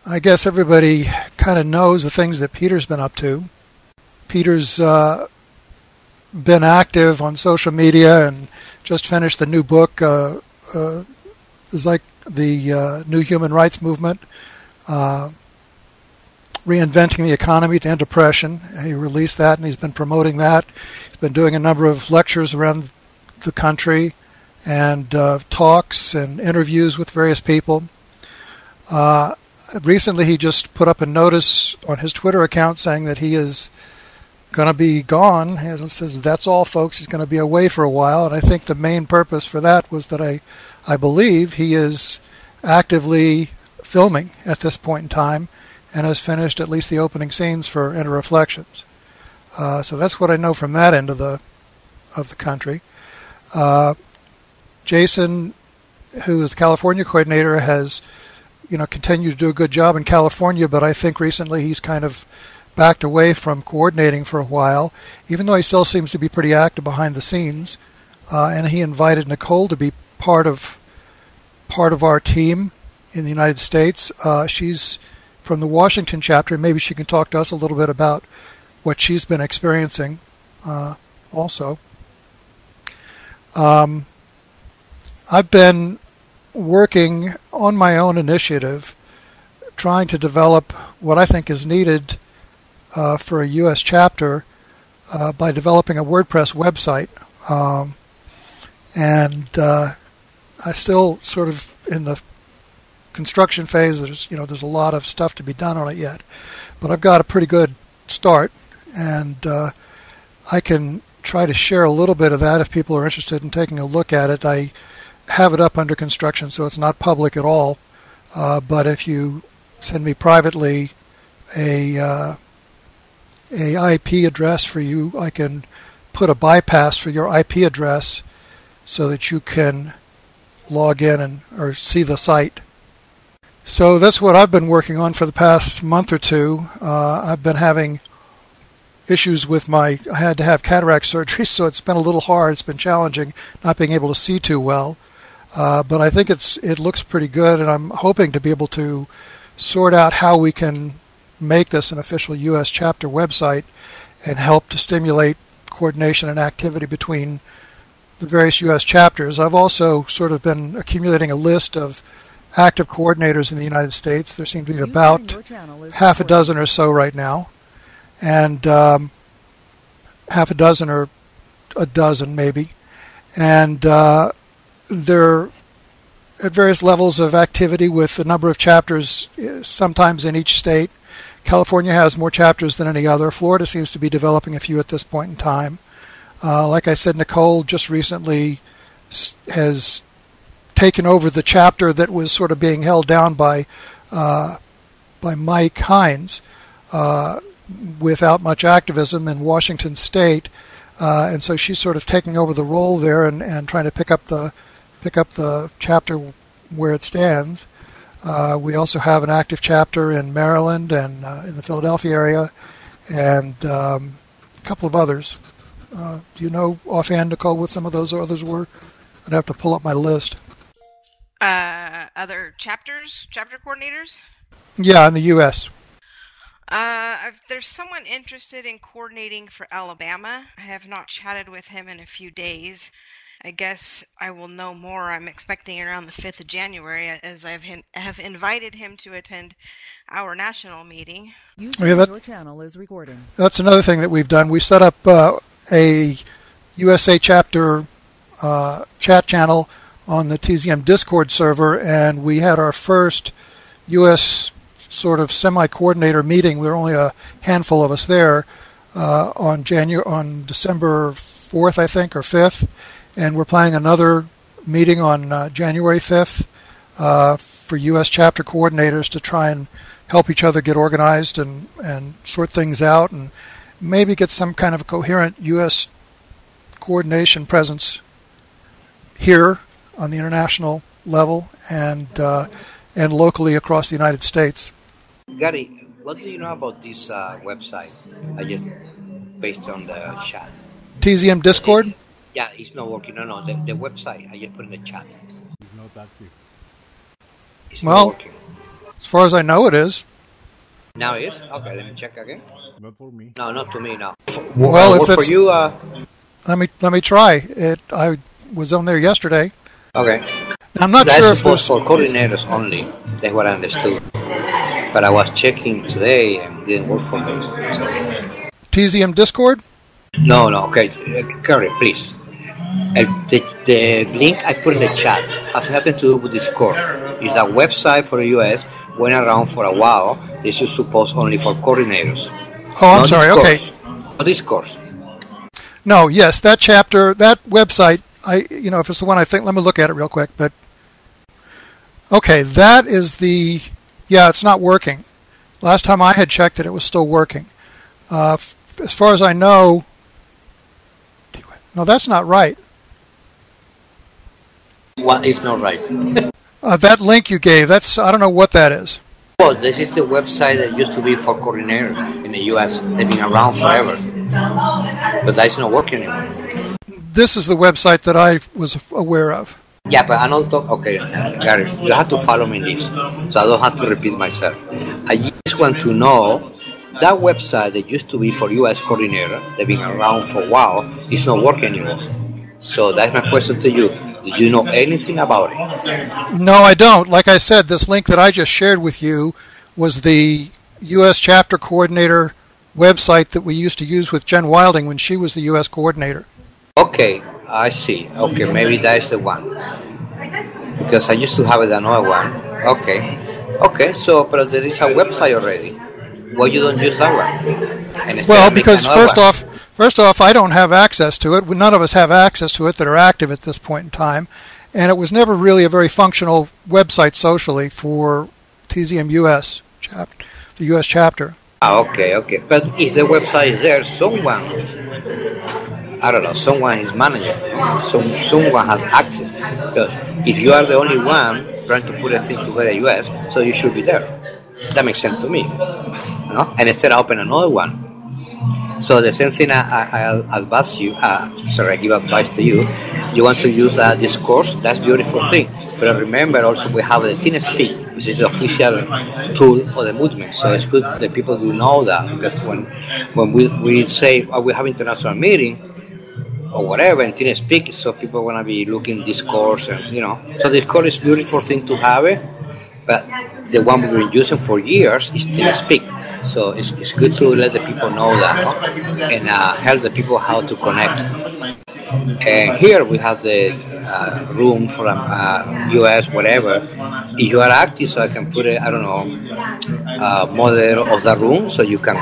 I guess everybody kind of knows the things that Peter's been up to. Peter's been active on social media and just finished the new book, the New Human Rights Movement, Reinventing the Economy to End Depression. He released that, and he's been promoting that. He's been doing a number of lectures around the country and talks and interviews with various people. Recently, he just put up a notice on his Twitter account saying that he is going to be gone. He says, that's all, folks. He's going to be away for a while. And I think the main purpose for that was that I believe he is actively filming at this point in time and has finished at least the opening scenes for Inner Reflections. So that's what I know from that end of the country. Jason, who is the California coordinator, has continued to do a good job in California, but I think recently he's kind of backed away from coordinating for a while, even though he still seems to be pretty active behind the scenes. And he invited Nicole to be part of our team in the United States. She's from the Washington chapter. Maybe she can talk to us a little bit about what she's been experiencing also. I've been working on my own initiative, trying to develop what I think is needed for a U.S. chapter by developing a WordPress website. And I still sort of in the construction phase. There's a lot of stuff to be done on it yet, but I've got a pretty good start, and I can try to share a little bit of that if people are interested in taking a look at it. I have it up under construction, so it's not public at all. But if you send me privately a IP address for you, I can put a bypass for your IP address so that you can log in or see the site. So that's what I've been working on for the past month or two. I've been having issues with I had to have cataract surgery, so it's been a little hard. It's been challenging not being able to see too well. But I think it looks pretty good, and I'm hoping to be able to sort out how we can make this an official U.S. chapter website and help to stimulate coordination and activity between the various U.S. chapters. I've also sort of been accumulating a list of active coordinators in the United States. There seem to be about half a dozen or so right now, and half a dozen or a dozen maybe. And they're at various levels of activity with a number of chapters, sometimes in each state. California has more chapters than any other. Florida seems to be developing a few at this point in time. Like I said, Nicole just recently has taken over the chapter that was sort of being held down by Mike Hines without much activism in Washington State, and so she's sort of taking over the role there and trying to pick up the chapter where it stands. We also have an active chapter in Maryland and in the Philadelphia area, and a couple of others. Do you know offhand, Nicole, what some of those others were? I'd have to pull up my list. Other chapter coordinators? Yeah, in the U.S. There's someone interested in coordinating for Alabama. I have not chatted with him in a few days. I guess I will know more. I'm expecting around the 5th of January, as I have invited him to attend our national meeting. Your channel is recording. That's another thing that we've done. We set up a USA chapter chat channel on the TZM Discord server, and we had our first U.S. sort of semi-coordinator meeting. There were only a handful of us there on December 4th, I think, or 5th, and we're planning another meeting on January 5th for U.S. chapter coordinators to try and help each other get organized and sort things out and maybe get some kind of a coherent U.S. coordination presence here on the international level and locally across the United States. Gary, what do you know about this website? I just based on the chat. TZM Discord? Yeah, it's not working. No, the website. I just put in the chat. Well, As far as I know, it is. Now it is? Okay, let me check again. Not for me. No, not to me, no. Well, if for it's you, let me try it. I was on there yesterday. okay. I'm not That's sure if supposed there's for coordinators only. That's what I understood. But I was checking today and it didn't work for me. So. TZM Discord. No, okay. Curry, please. The link I put in the chat has nothing to do with Discord. It's a website for the US, went around for a while. This is supposed only for coordinators. Oh, I'm sorry. Okay. No discourse. No, yes, that chapter, that website. If it's the one I think, let me look at it real quick. But okay, that is the. Yeah, it's not working. Last time I had checked it, it was still working. As far as I know, no, that's not right. What is not right? That link you gave, I don't know what that is. Well, this is the website that used to be for coordinators in the U.S. They've been around forever. But that's not working anymore. This is the website that I was aware of. Yeah, but I don't talk. Okay, Gary, you have to follow me in this, so I don't have to repeat myself. I just want to know that website that used to be for U.S. coordinator, they've been around for a while, is not working anymore. So that's my question to you. Do you know anything about it? No, I don't. Like I said, this link that I just shared with you was the U.S. chapter coordinator website that we used to use with Jen Wilding when she was the U.S. coordinator. Okay, I see. Okay, maybe that's the one. Because I used to have another one. Okay, so but there is a website already. Why you don't use that one? Well, because first off, I don't have access to it. None of us have access to it that are active at this point in time. And it was never really a very functional website socially for TZM US, the US chapter. Okay. But if the website is there, someone is managing it. Someone has access. Because if you are the only one trying to put a thing together US, so you should be there. That makes sense to me. No? And instead I open another one. So the same thing I'll advise you, I give advice to you. You want to use Discourse, that's a beautiful thing. But remember also we have the TeamSpeak, which is the official tool of the movement. So it's good that people do know that, because when we say, we have international meeting, or whatever, in TeamSpeak, so people want to be looking Discourse, and So Discourse is a beautiful thing to have it, but the one we've been using for years is TeamSpeak. So it's good to let the people know that, and help the people how to connect. And here we have the room from US, whatever. If you are active, so I can put model of the room, so you can,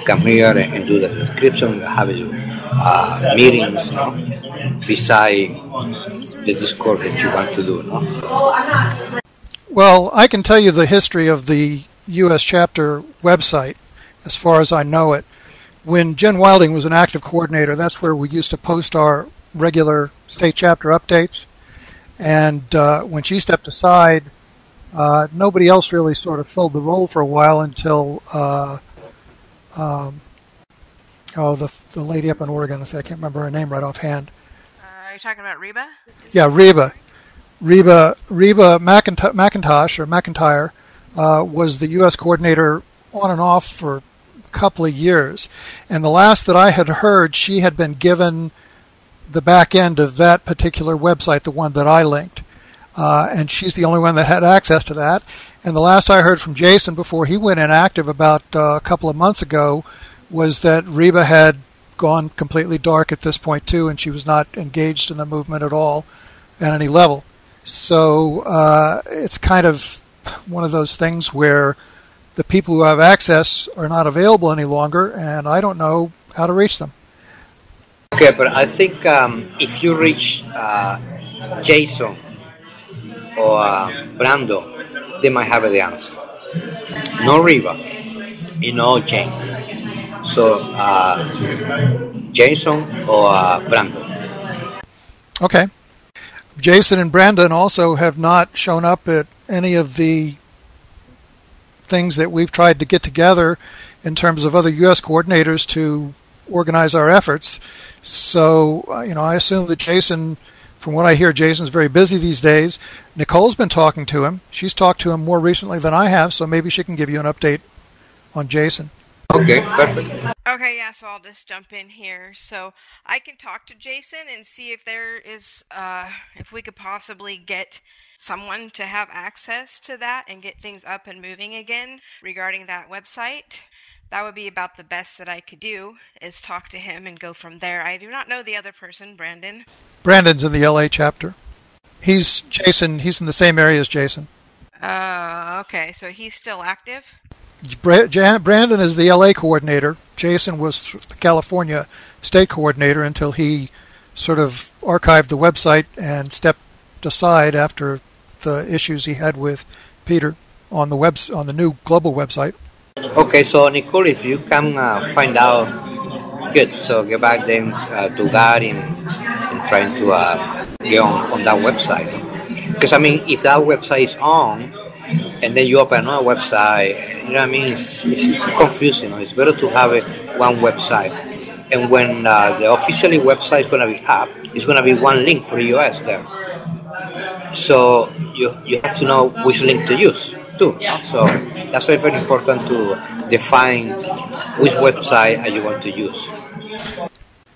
come here and do the description, have meetings, beside the Discord that you want to do. Well, I can tell you the history of the U.S. chapter website, as far as I know it. When Jen Wilding was an active coordinator, that's where we used to post our regular state chapter updates. And when she stepped aside, nobody else really sort of filled the role for a while until the lady up in Oregon. I can't remember her name right offhand. Are you talking about Reba? Yeah, Reba McIntyre was the U.S. coordinator on and off for a couple of years. And the last that I had heard, she had been given the back end of that particular website, the one that I linked. And she's the only one that had access to that. And the last I heard from Jason before he went inactive about a couple of months ago was that Reba had gone completely dark at this point too, and she was not engaged in the movement at all at any level. So it's kind of one of those things where the people who have access are not available any longer, and I don't know how to reach them. Okay, but I think if you reach Jason or Brando, they might have the answer. No Riva, Jane. So Jason or Brando. Okay. Jason and Brandon also have not shown up at any of the things that we've tried to get together in terms of other U.S. coordinators to organize our efforts. So, I assume that Jason From what I hear, Jason's very busy these days. Nicole's been talking to him. She's talked to him more recently than I have, so maybe she can give you an update on Jason. Okay, perfect. Okay, yeah, so I'll just jump in here. So I can talk to Jason and see if there is, if we could possibly get someone to have access to that and get things up and moving again regarding that website. That would be about the best that I could do, is talk to him and go from there. I do not know the other person, Brandon. Brandon's in the LA chapter. He's Jason. He's in the same area as Jason. Okay, so he's still active? Brandon is the LA coordinator. Jason was the California state coordinator until he sort of archived the website and stepped aside after the issues he had with Peter on the new global website. Okay, so Nicole, if you can find out, good. So get back then to God in trying to get on that website. Because I mean, if that website is on, and then you open another website, you know what I mean? It's confusing. It's better to have one website. And when the officially website is going to be up, it's going to be one link for the US there. So you have to know which link to use too. So that's why it's very important to define which website are you going to use.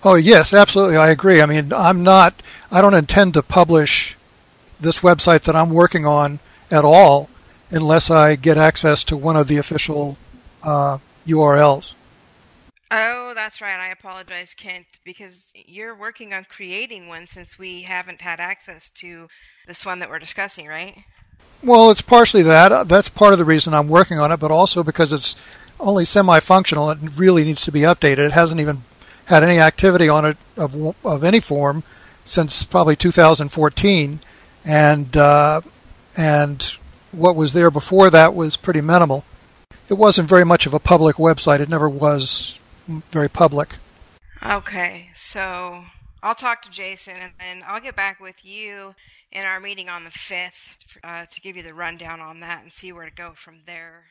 Oh yes, absolutely. I agree. I mean, I don't intend to publish this website that I'm working on at all unless I get access to one of the official URLs. Oh, that's right. I apologize, Kent, because you're working on creating one since we haven't had access to this one that we're discussing, right? Well, it's partially that. That's part of the reason I'm working on it, but also because it's only semi-functional. It really needs to be updated. It hasn't even had any activity on it of any form since probably 2014, and what was there before that was pretty minimal. It wasn't very much of a public website. It never was very public. Okay, so I'll talk to Jason, and then I'll get back with you in our meeting on the 5th to give you the rundown on that and see where to go from there.